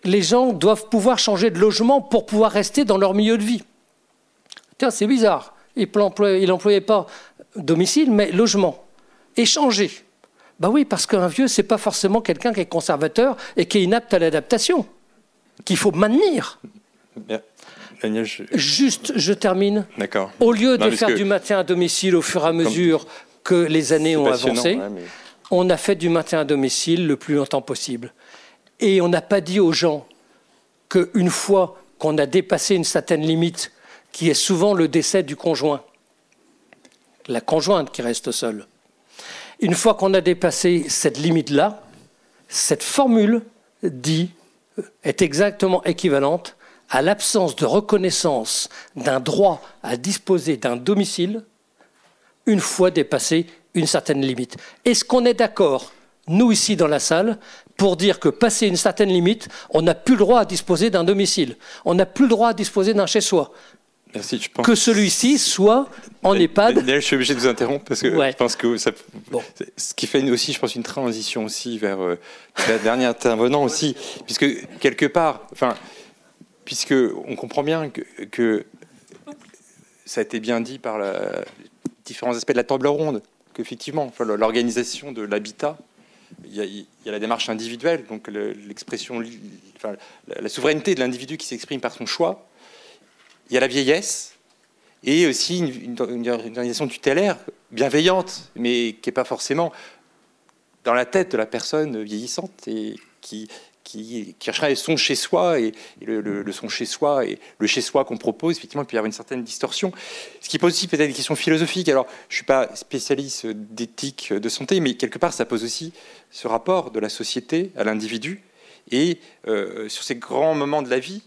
les gens doivent pouvoir changer de logement pour pouvoir rester dans leur milieu de vie. Tiens, c'est bizarre. Il n'employait pas domicile, mais logement. Et changer. Oui, parce qu'un vieux, ce n'est pas forcément quelqu'un qui est conservateur et qui est inapte à l'adaptation, qu'il faut maintenir. Bien. Daniel, Juste, je termine. D'accord. Au lieu de faire du maintien à domicile au fur et à mesure que les années ont avancé, on a fait du maintien à domicile le plus longtemps possible. Et on n'a pas dit aux gens qu'une fois qu'on a dépassé une certaine limite, qui est souvent le décès du conjoint, la conjointe qui reste seule, une fois qu'on a dépassé cette limite-là, cette formule est exactement équivalente à l'absence de reconnaissance d'un droit à disposer d'un domicile une fois dépassé une certaine limite. Est-ce qu'on est d'accord, nous ici dans la salle, pour dire que passé une certaine limite, on n'a plus le droit à disposer d'un domicile, on n'a plus le droit à disposer d'un chez-soi? Merci, je pense que celui-ci soit en EHPAD. Daniel, je suis obligé de vous interrompre parce que je pense que ça, ce qui fait aussi, je pense, une transition aussi vers la dernière intervenant aussi, puisque quelque part, puisque on comprend bien que ça a été bien dit par différents aspects de la table ronde, qu'effectivement, l'organisation de l'habitat, il y a la démarche individuelle, donc l'expression, la souveraineté de l'individu qui s'exprime par son choix. Il y a la vieillesse et aussi une organisation tutélaire bienveillante, mais qui n'est pas forcément dans la tête de la personne vieillissante et qui chercherait son chez-soi et le son chez-soi et le chez-soi qu'on propose. Effectivement, il peut y avoir une certaine distorsion. Ce qui pose aussi peut-être des questions philosophiques. Alors, je ne suis pas spécialiste d'éthique de santé, mais quelque part, ça pose aussi ce rapport de la société à l'individu et sur ces grands moments de la vie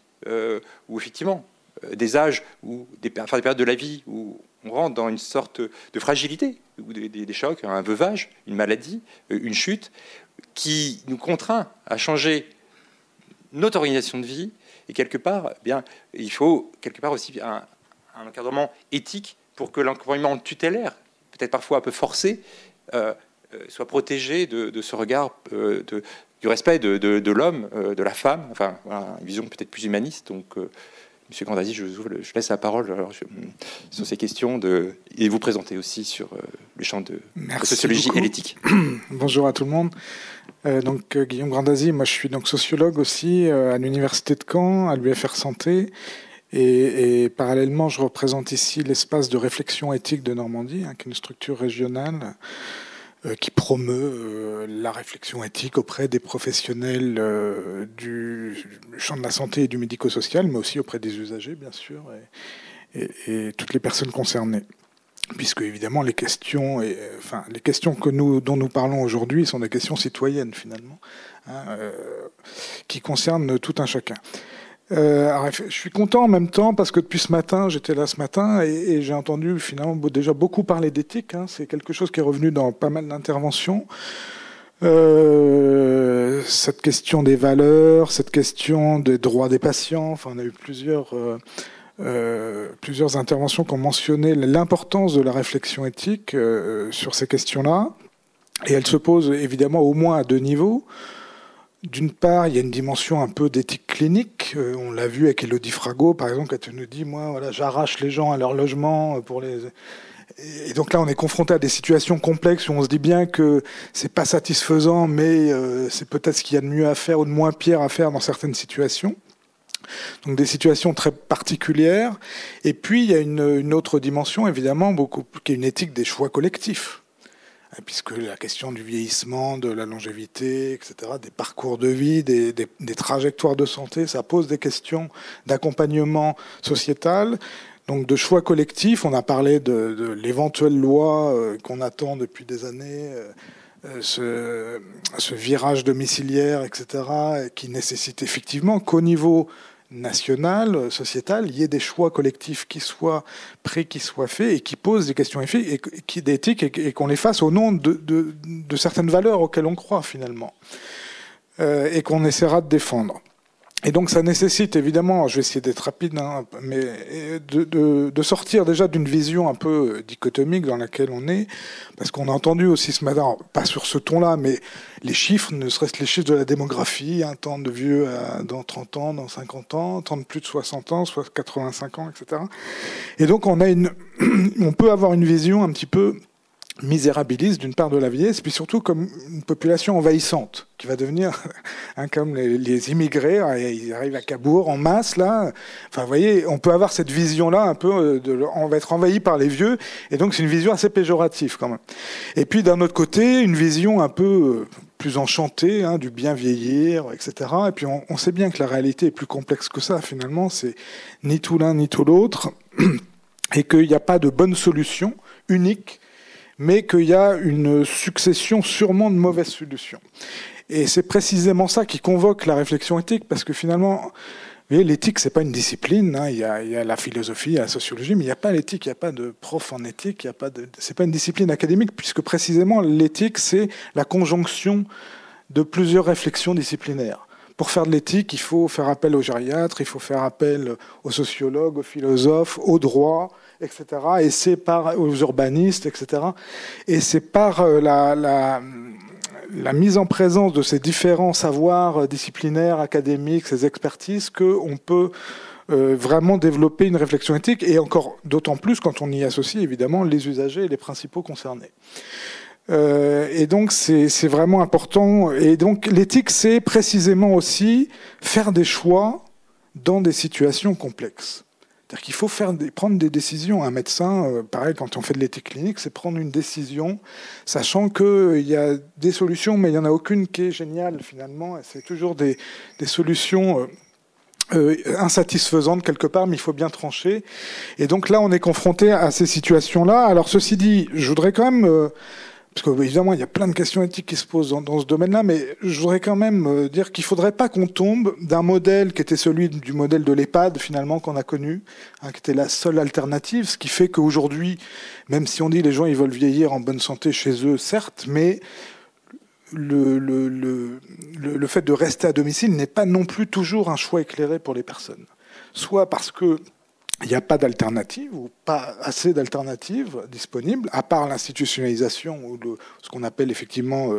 où, effectivement, des âges ou des périodes de la vie où on rentre dans une sorte de fragilité, ou des chocs, un veuvage, une maladie, une chute, qui nous contraint à changer notre organisation de vie. Et quelque part, il faut quelque part aussi un encadrement éthique pour que l'encadrement tutélaire, peut-être parfois un peu forcé, soit protégé de ce regard du respect de l'homme, de la femme, une vision peut-être plus humaniste. Donc, Monsieur Grandazzi, je laisse la parole sur ces questions et vous présenter aussi sur le champ de la sociologie et l'éthique. Bonjour à tout le monde. Donc Guillaume Grandazzi, moi je suis donc sociologue aussi à l'Université de Caen, à l'UFR Santé. Et parallèlement, je représente ici l'espace de réflexion éthique de Normandie, qui est une structure régionale qui promeut la réflexion éthique auprès des professionnels du champ de la santé et du médico-social, mais aussi auprès des usagers, bien sûr, et toutes les personnes concernées. Puisque, évidemment, les questions dont nous parlons aujourd'hui sont des questions citoyennes, finalement, qui concernent tout un chacun. Je suis content en même temps parce que depuis ce matin, j'étais là ce matin et j'ai entendu finalement déjà beaucoup parler d'éthique. Hein. C'est quelque chose qui est revenu dans pas mal d'interventions. Cette question des valeurs, cette question des droits des patients. Enfin, on a eu plusieurs interventions qui ont mentionné l'importance de la réflexion éthique sur ces questions-là. Et elle se pose évidemment au moins à deux niveaux. D'une part, il y a une dimension un peu d'éthique clinique. On l'a vu avec Élodie Fragot, par exemple, quand elle nous dit, moi, voilà, j'arrache les gens à leur logement pour les... Et donc là, on est confronté à des situations complexes où on se dit bien que c'est pas satisfaisant, mais c'est peut-être ce qu'il y a de mieux à faire ou de moins pire à faire dans certaines situations. Donc des situations très particulières. Et puis, il y a une autre dimension, évidemment, qui est une éthique des choix collectifs. Puisque la question du vieillissement, de la longévité, etc., des parcours de vie, des trajectoires de santé, ça pose des questions d'accompagnement sociétal, donc de choix collectifs. On a parlé de l'éventuelle loi qu'on attend depuis des années, ce virage domiciliaire, etc., qui nécessite effectivement qu'au niveau national, sociétal, il y ait des choix collectifs qui soient pris, qui soient faits et qui posent des questions d'éthique et qu'on les fasse au nom de certaines valeurs auxquelles on croit finalement et qu'on essaiera de défendre. Et donc ça nécessite évidemment, je vais essayer d'être rapide, hein, mais de sortir déjà d'une vision un peu dichotomique dans laquelle on est, parce qu'on a entendu aussi ce matin, pas sur ce ton-là, mais les chiffres, ne serait-ce que les chiffres de la démographie, un temps de vieux dans 30 ans, dans 50 ans, temps de plus de 60 ans, soit 85 ans, etc. Et donc on peut avoir une vision un petit peu misérabiliste d'une part de la vieillesse, puis surtout comme une population envahissante qui va devenir, comme les immigrés, ils arrivent à Cabourg en masse là. Enfin, vous voyez, on peut avoir cette vision-là un peu, on va être envahi par les vieux, et donc c'est une vision assez péjorative quand même. Et puis d'un autre côté, une vision un peu plus enchantée, du bien vieillir, etc. Et puis on sait bien que la réalité est plus complexe que ça. Finalement, c'est ni tout l'un ni tout l'autre, et qu'il n'y a pas de bonne solution unique, mais qu'il y a une succession sûrement de mauvaises solutions. Et c'est précisément ça qui convoque la réflexion éthique, parce que finalement, vous voyez, l'éthique, c'est pas une discipline, il y a la philosophie, il y a la sociologie, mais il n'y a pas l'éthique, il n'y a pas de prof en éthique, c'est pas une discipline académique, puisque précisément l'éthique, c'est la conjonction de plusieurs réflexions disciplinaires. Pour faire de l'éthique, il faut faire appel aux gériatres, il faut faire appel aux sociologues, aux philosophes, au droit, etc. Et c'est aux urbanistes, etc. Et c'est par la mise en présence de ces différents savoirs disciplinaires, académiques, ces expertises, qu'on peut vraiment développer une réflexion éthique, et encore d'autant plus quand on y associe évidemment les usagers et les principaux concernés. Et donc c'est vraiment important. Et donc l'éthique, c'est précisément aussi faire des choix dans des situations complexes. C'est-à-dire qu'il faut prendre des décisions. Un médecin, pareil, quand on fait de l'éthique clinique, c'est prendre une décision, sachant qu'il y a des solutions, mais il n'y en a aucune qui est géniale finalement. C'est toujours des solutions insatisfaisantes quelque part, mais il faut bien trancher. Et donc là, on est confronté à ces situations-là. Alors ceci dit, je voudrais quand même... parce qu'évidemment, il y a plein de questions éthiques qui se posent dans ce domaine-là, mais je voudrais quand même dire qu'il ne faudrait pas qu'on tombe d'un modèle qui était celui du modèle de l'EHPAD, finalement, qu'on a connu, qui était la seule alternative, ce qui fait qu'aujourd'hui, même si on dit les gens ils veulent vieillir en bonne santé chez eux, certes, mais le fait de rester à domicile n'est pas non plus toujours un choix éclairé pour les personnes. Soit parce que il n'y a pas d'alternative ou pas assez d'alternatives disponibles, à part l'institutionnalisation ou ce qu'on appelle effectivement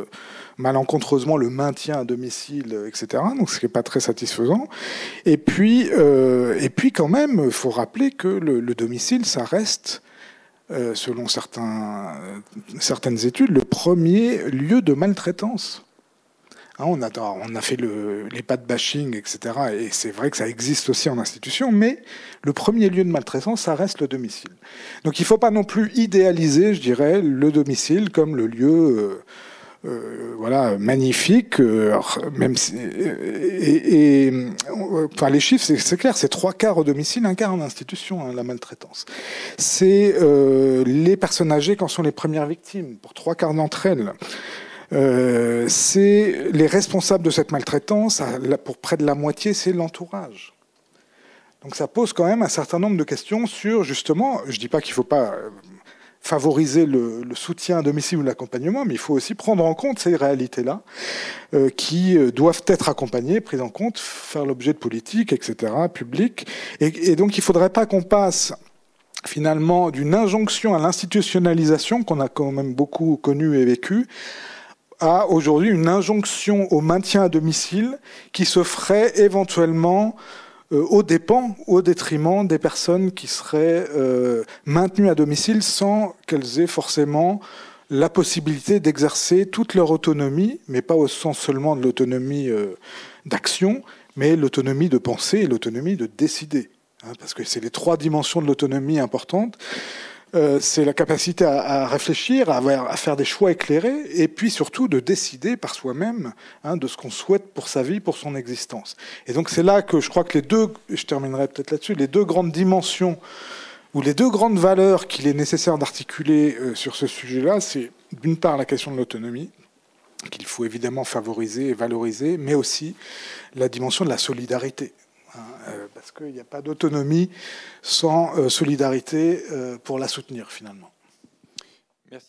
malencontreusement le maintien à domicile, etc. Donc ce qui n'est pas très satisfaisant. Et puis quand même, il faut rappeler que le domicile, ça reste, selon certaines études, le premier lieu de maltraitance. On a fait l'EHPAD bashing, etc. Et c'est vrai que ça existe aussi en institution, mais le premier lieu de maltraitance, ça reste le domicile. Donc il ne faut pas non plus idéaliser, je dirais, le domicile comme le lieu magnifique. Même si, enfin, les chiffres, c'est clair, c'est 3/4 au domicile, 1/4 en institution, la maltraitance. C'est les personnes âgées qui en sont les premières victimes, pour 3/4 d'entre elles. C'est les responsables de cette maltraitance, pour près de la moitié, c'est l'entourage. Donc ça pose quand même un certain nombre de questions sur, justement, je ne dis pas qu'il ne faut pas favoriser le soutien à domicile ou l'accompagnement, mais il faut aussi prendre en compte ces réalités-là qui doivent être accompagnées, prises en compte, faire l'objet de politiques, etc., publiques. Et donc il ne faudrait pas qu'on passe finalement d'une injonction à l'institutionnalisation, qu'on a quand même beaucoup connue et vécue, à aujourd'hui une injonction au maintien à domicile qui se ferait éventuellement au détriment des personnes qui seraient maintenues à domicile sans qu'elles aient forcément la possibilité d'exercer toute leur autonomie, mais pas au sens seulement de l'autonomie d'action, mais l'autonomie de pensée et l'autonomie de décider. Parce que c'est les trois dimensions de l'autonomie importantes. C'est la capacité à réfléchir, à faire des choix éclairés, et puis surtout de décider par soi-même de ce qu'on souhaite pour sa vie, pour son existence. Et donc c'est là que je crois que je terminerai peut-être là-dessus, les deux grandes dimensions, ou les deux grandes valeurs qu'il est nécessaire d'articuler sur ce sujet-là, c'est d'une part la question de l'autonomie, qu'il faut évidemment favoriser et valoriser, mais aussi la dimension de la solidarité. Parce qu'il n'y a pas d'autonomie sans solidarité pour la soutenir, finalement. Merci.